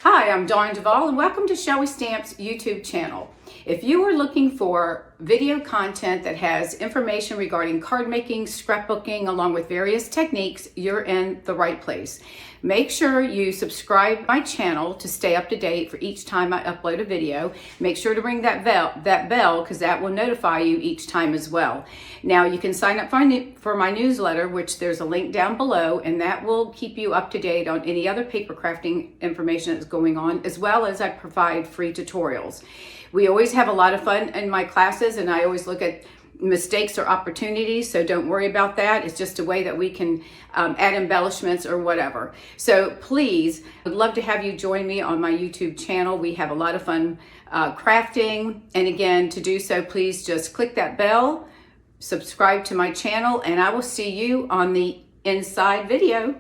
Hi, I'm Dawn Duvall and welcome to Shall We Stamp's YouTube channel. If you are looking for video content that has information regarding card making, scrapbooking, along with various techniques, you're in the right place. Make sure you subscribe to my channel to stay up to date for each time I upload a video. Make sure to ring that bell because that will notify you each time as well. Now you can sign up for my newsletter, which there's a link down below, and that will keep you up to date on any other paper crafting information that's going on, as well as I provide free tutorials. We always have a lot of fun in my classes, and I always look at mistakes or opportunities, so don't worry about that. It's just a way that we can add embellishments or whatever. So please, I'd love to have you join me on my YouTube channel. We have a lot of fun crafting, and again, to do so, please just click that bell, subscribe to my channel, and I will see you on the inside video.